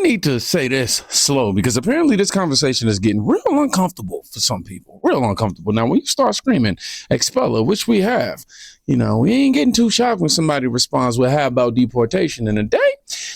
need to say this slow because apparently this conversation is getting real uncomfortable for some people. Real uncomfortable. Now, when you start screaming, expel her, which we have, we ain't getting too shocked when somebody responds, well, how about deportation in a day?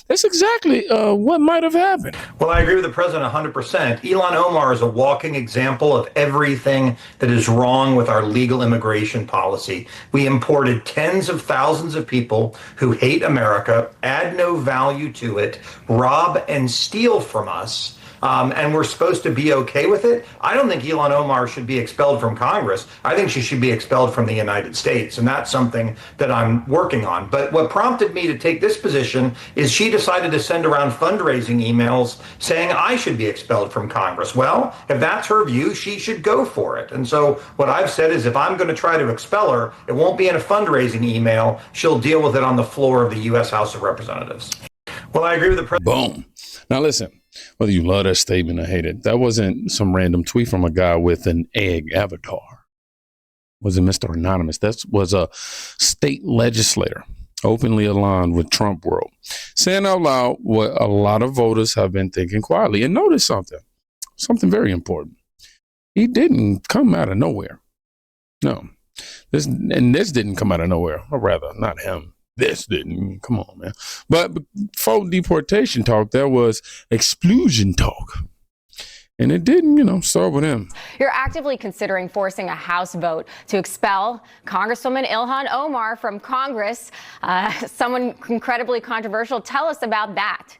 That's exactly what might have happened. Well, I agree with the president 100%. Ilhan Omar is a walking example of everything that is wrong with our legal immigration policy. We imported tens of thousands of people who hate America, add no value to it, rob and steal from us. And we're supposed to be okay with it. I don't think Ilhan Omar should be expelled from Congress. I think she should be expelled from the United States. And that's something that I'm working on. But what prompted me to take this position is she decided to send around fundraising emails saying I should be expelled from Congress. Well, if that's her view, she should go for it. And so what I've said is if I'm going to try to expel her, it won't be in a fundraising email. She'll deal with it on the floor of the U.S. House of Representatives. Well, I agree with the president. Boom. Now, listen. Whether you love that statement or hate it, that wasn't some random tweet from a guy with an egg avatar. Was it Mr. Anonymous? That was a state legislator openly aligned with Trump world, saying out loud what a lot of voters have been thinking quietly. And notice something very important. He didn't come out of nowhere. No, this didn't come out of nowhere, or rather, not him. This didn't. Come on, man. But before deportation talk, there was expulsion talk. And it didn't, start with him. You're actively considering forcing a House vote to expel Congresswoman Ilhan Omar from Congress. Someone incredibly controversial. Tell us about that.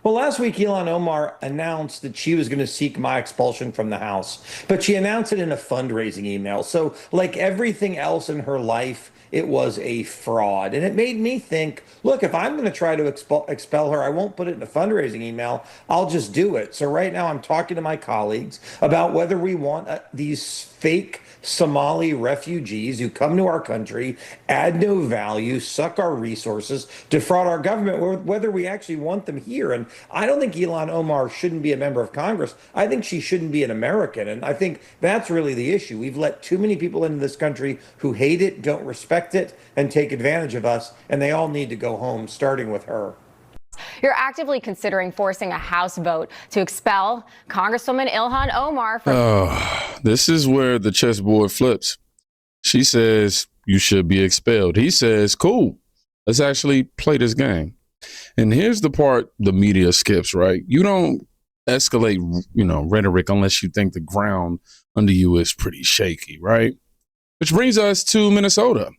Well, last week, Ilhan Omar announced that she was going to seek my expulsion from the House, but she announced it in a fundraising email. So like everything else in her life, it was a fraud. And it made me think, look, if I'm going to try to expel her, I won't put it in a fundraising email. I'll just do it. So right now I'm talking to my colleagues about whether we want these fake Somali refugees who come to our country, add no value, suck our resources, defraud our government, whether we actually want them here. And I don't think Ilhan Omar shouldn't be a member of Congress. I think she shouldn't be an American. And I think that's really the issue. We've let too many people into this country who hate it, don't respect it, and take advantage of us. And they all need to go home, starting with her. You're actively considering forcing a House vote to expel Congresswoman Ilhan Omar from... This is where the chessboard flips. She says you should be expelled. He says, cool, let's actually play this game. And here's the part the media skips, right? You don't escalate, rhetoric unless you think the ground under you is pretty shaky, right? Which brings us to Minnesota.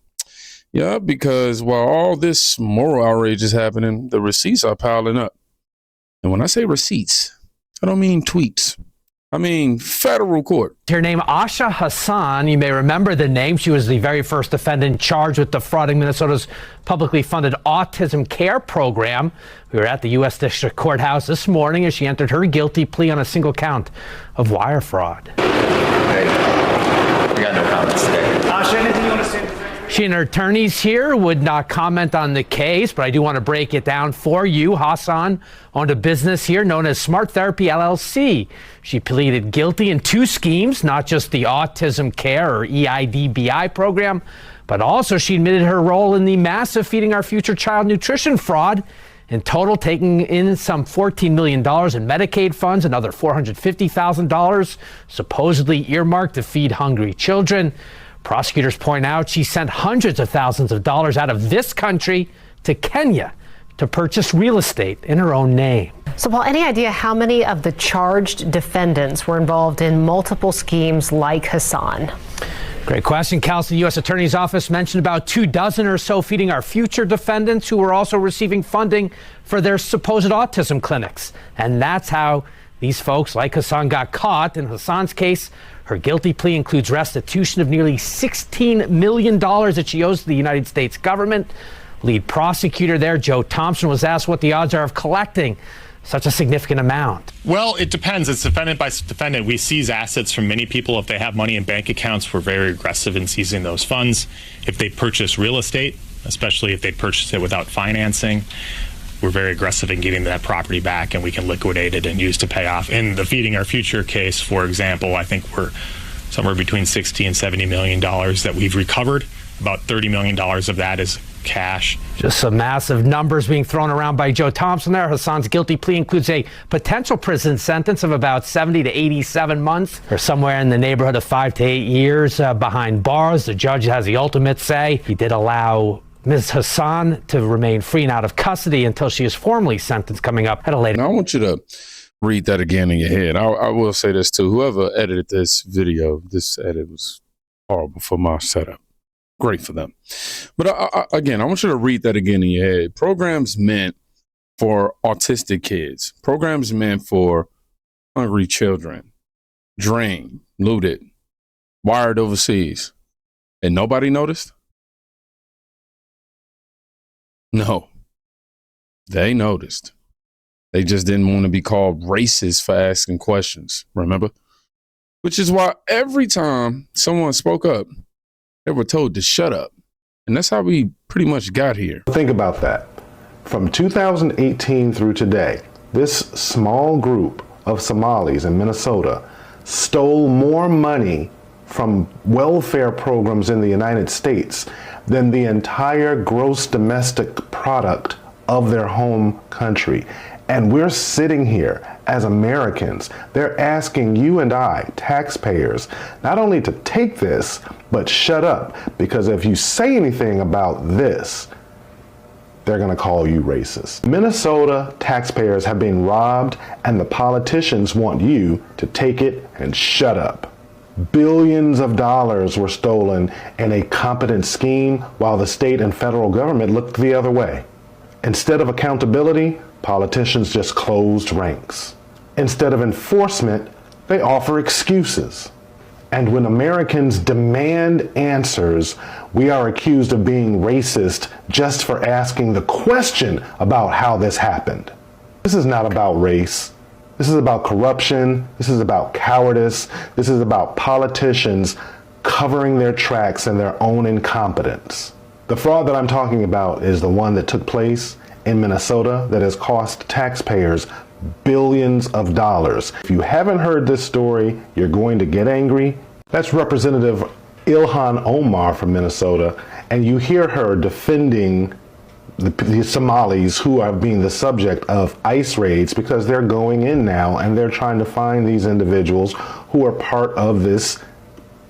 Yeah, because while all this moral outrage is happening, the receipts are piling up. And when I say receipts, I don't mean tweets. I mean federal court. Her name, Asha Hassan. You may remember the name. She was the very first defendant charged with defrauding Minnesota's publicly funded autism care program. We were at the U.S. District Courthouse this morning as she entered her guilty plea on a single count of wire fraud. Hey, we got no comments today. Asha, anything you want to say? She and her attorneys here would not comment on the case, but I do want to break it down for you. Hassan owned a business here known as Smart Therapy LLC. She pleaded guilty in 2 schemes, not just the autism care or EIDBI program, but also she admitted her role in the massive Feeding Our Future child nutrition fraud. In total, taking in some $14 million in Medicaid funds, another $450,000 supposedly earmarked to feed hungry children. Prosecutors point out she sent hundreds of thousands of dollars out of this country to Kenya to purchase real estate in her own name. So, Paul, any idea how many of the charged defendants were involved in multiple schemes like Hassan? Great question, Kelsey. U.S. Attorney's Office mentioned about 24 or so Feeding Our Future defendants who were also receiving funding for their supposed autism clinics. And that's how these folks like Hassan got caught. In Hassan's case, her guilty plea includes restitution of nearly $16 million that she owes to the United States government. Lead prosecutor there, Joe Thompson, was asked what the odds are of collecting such a significant amount. Well, it depends. It's defendant by defendant. We seize assets from many people. If they have money in bank accounts, we're very aggressive in seizing those funds. If they purchase real estate, especially if they purchase it without financing, we're very aggressive in getting that property back, and we can liquidate it and use to pay off. In the Feeding Our Future case, for example, I think we're somewhere between $60 and $70 million that we've recovered. About $30 million of that is cash. Just some massive numbers being thrown around by Joe Thompson there. Hassan's guilty plea includes a potential prison sentence of about 70 to 87 months, or somewhere in the neighborhood of 5 to 8 years behind bars. The judge has the ultimate say. He did allow Ms. Hassan to remain free and out of custody until she is formally sentenced coming up at a later. Now, I want you to read that again in your head. I will say this too. Whoever edited this video, this edit was horrible for my setup. Great for them. But again, I want you to read that again in your head. Programs meant for autistic kids. Programs meant for hungry children. Drained, looted, wired overseas. And nobody noticed? No. They noticed. They just didn't want to be called racist for asking questions, remember? Which is why every time someone spoke up, they were told to shut up. And that's how we pretty much got here. Think about that. From 2018 through today, this small group of Somalis in Minnesota stole more money from welfare programs in the United States than the entire gross domestic product of their home country. And we're sitting here as Americans. They're asking you and I, taxpayers, not only to take this, but shut up. Because if you say anything about this, they're going to call you racist. Minnesota taxpayers have been robbed, and the politicians want you to take it and shut up. Billions of dollars were stolen in a competent scheme while the state and federal government looked the other way. Instead of accountability, politicians just closed ranks. Instead of enforcement, they offer excuses. And when Americans demand answers, we are accused of being racist just for asking the question about how this happened. This is not about race. This is about corruption. This is about cowardice. This is about politicians covering their tracks in their own incompetence. The fraud that I'm talking about is the one that took place in Minnesota that has cost taxpayers billions of dollars. If you haven't heard this story, you're going to get angry. That's Representative Ilhan Omar from Minnesota, and you hear her defending the Somalis who are being the subject of ICE raids because they're going in now and they're trying to find these individuals who are part of this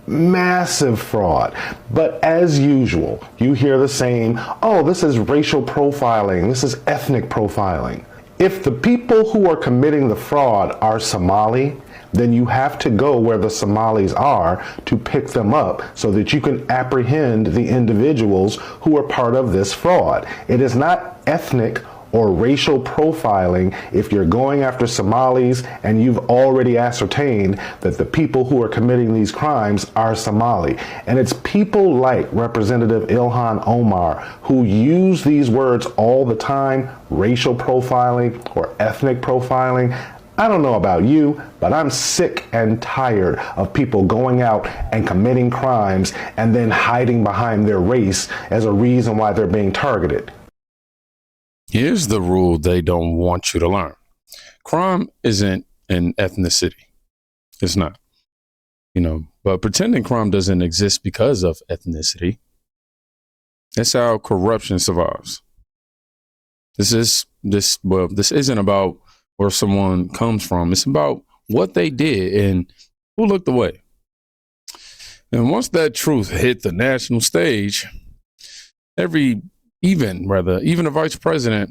massive fraud. But as usual, you hear the same, oh, this is racial profiling, this is ethnic profiling. If the people who are committing the fraud are Somali, then you have to go where the Somalis are to pick them up so that you can apprehend the individuals who are part of this fraud. It is not ethnic or racial profiling if you're going after Somalis and you've already ascertained that the people who are committing these crimes are Somali. And it's people like Representative Ilhan Omar who use these words all the time, racial profiling or ethnic profiling. I don't know about you, but I'm sick and tired of people going out and committing crimes and then hiding behind their race as a reason why they're being targeted. Here's the rule they don't want you to learn. Crime isn't an ethnicity. It's not. But pretending crime doesn't exist because of ethnicity. That's how corruption survives. This isn't about where someone comes from. It's about what they did and who looked away. And once that truth hit the national stage, even a vice president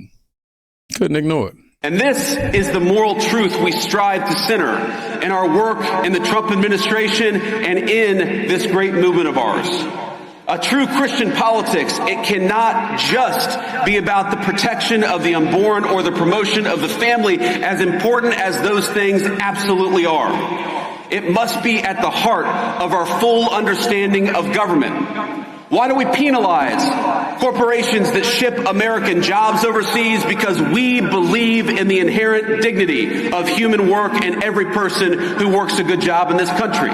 couldn't ignore it. And this is the moral truth we strive to center in our work in the Trump administration and in this great movement of ours. A true Christian politics, it cannot just be about the protection of the unborn or the promotion of the family, as important as those things absolutely are. It must be at the heart of our full understanding of government. Why do we penalize corporations that ship American jobs overseas? Because we believe in the inherent dignity of human work and every person who works a good job in this country.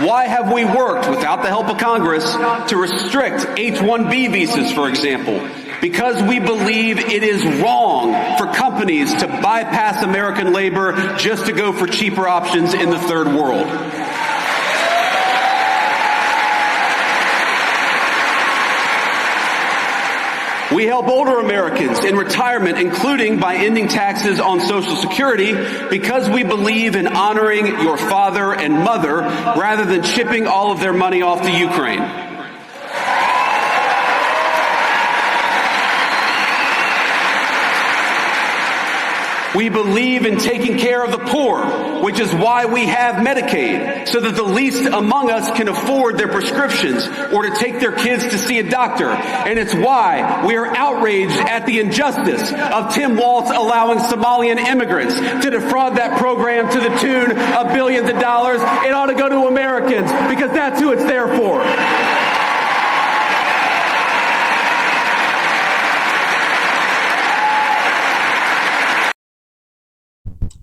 Why have we worked without the help of Congress to restrict H-1B visas, for example? Because we believe it is wrong for companies to bypass American labor just to go for cheaper options in the third world. We help older Americans in retirement, including by ending taxes on Social Security, because we believe in honoring your father and mother rather than shipping all of their money off to Ukraine. We believe in taking care of the poor, which is why we have Medicaid, so that the least among us can afford their prescriptions or to take their kids to see a doctor. And it's why we are outraged at the injustice of Tim Walz allowing Somalian immigrants to defraud that program to the tune of billions of dollars. It ought to go to Americans, because that's who it's there for.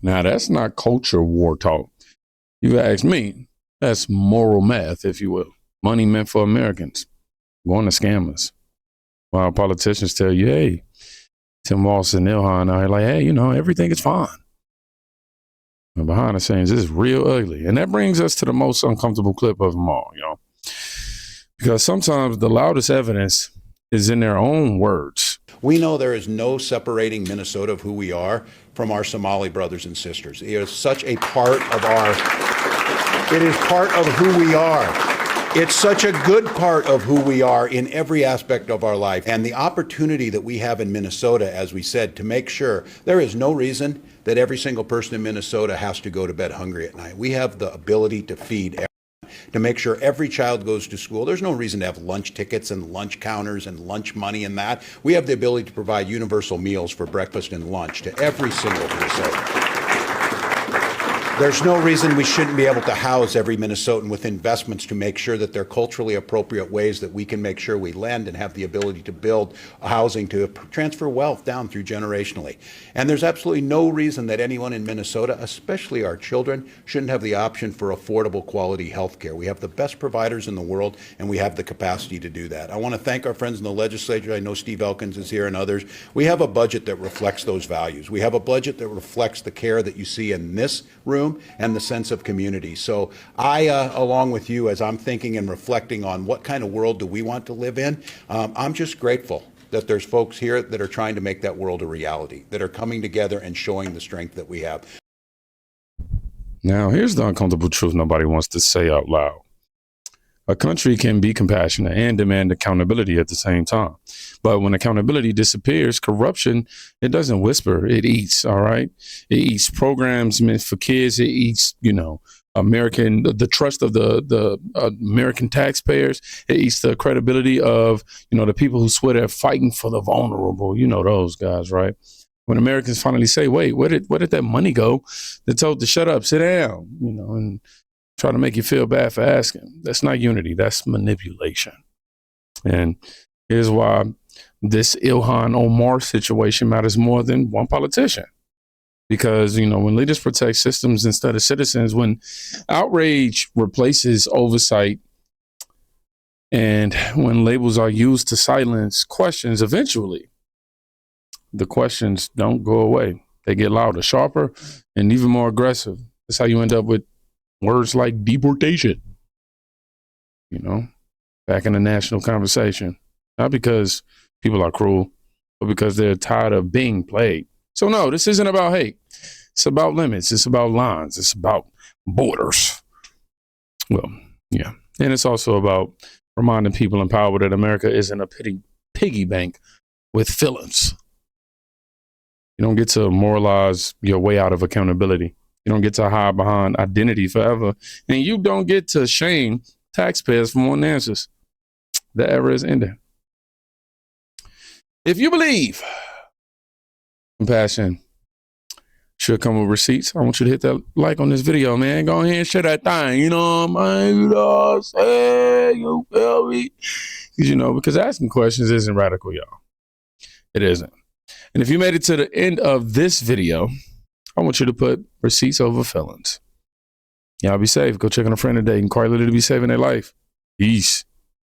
Now, that's not culture war talk. You ask me, that's moral math, if you will. Money meant for Americans, going to scammers. While politicians tell you, hey, Tim Walz and Ilhan are like, hey, everything is fine. And behind the scenes, this is real ugly. And that brings us to the most uncomfortable clip of them all, because sometimes the loudest evidence is in their own words. We know there is no separating Minnesota of who we are from our Somali brothers and sisters. It is such a part of it is part of who we are. It's such a good part of who we are in every aspect of our life. And the opportunity that we have in Minnesota, as we said, to make sure there is no reason that every single person in Minnesota has to go to bed hungry at night. We have the ability to feed everyone, to make sure every child goes to school. There's no reason to have lunch tickets and lunch counters and lunch money and that. We have the ability to provide universal meals for breakfast and lunch to every single Minnesotan. There's no reason we shouldn't be able to house every Minnesotan with investments to make sure that they're culturally appropriate ways that we can make sure we lend and have the ability to build housing to transfer wealth down through generationally. And there's absolutely no reason that anyone in Minnesota, especially our children, shouldn't have the option for affordable quality health care. We have the best providers in the world, and we have the capacity to do that. I want to thank our friends in the legislature. I know Steve Elkins is here and others. We have a budget that reflects those values. We have a budget that reflects the care that you see in this room and the sense of community. So I, along with you, as I'm thinking and reflecting on what kind of world do we want to live in, I'm just grateful that there's folks here that are trying to make that world a reality, that are coming together and showing the strength that we have. Now, here's the uncomfortable truth nobody wants to say out loud. A country can be compassionate and demand accountability at the same time. But when accountability disappears, corruption, it doesn't whisper, it eats, all right? It eats programs meant for kids. It eats, the trust of the American taxpayers. It eats the credibility of, the people who swear they're fighting for the vulnerable. Those guys, right? When Americans finally say, wait, where did that money go? They're told to shut up, sit down, and try to make you feel bad for asking. That's not unity. That's manipulation. And here's why this Ilhan Omar situation matters more than one politician. Because, when leaders protect systems instead of citizens, when outrage replaces oversight, and when labels are used to silence questions, eventually the questions don't go away. They get louder, sharper, and even more aggressive. That's how you end up with words like deportation, back in the national conversation. Not because people are cruel, but because they're tired of being played. So no, this isn't about hate. It's about limits. It's about lines. It's about borders. Well, yeah. And it's also about reminding people in power that America isn't a piggy bank with villains. You don't get to moralize your way out of accountability. You don't get to hide behind identity forever. And you don't get to shame taxpayers for wanting answers. The era is ending. If you believe compassion should come with receipts, I want you to hit that like on this video, man. Go ahead and share that thing. You know what I mean? You feel me? Because asking questions isn't radical, y'all. It isn't. And if you made it to the end of this video, I want you to put receipts over felons. Y'all be safe. Go check on a friend today and quite literally be saving their life. Peace.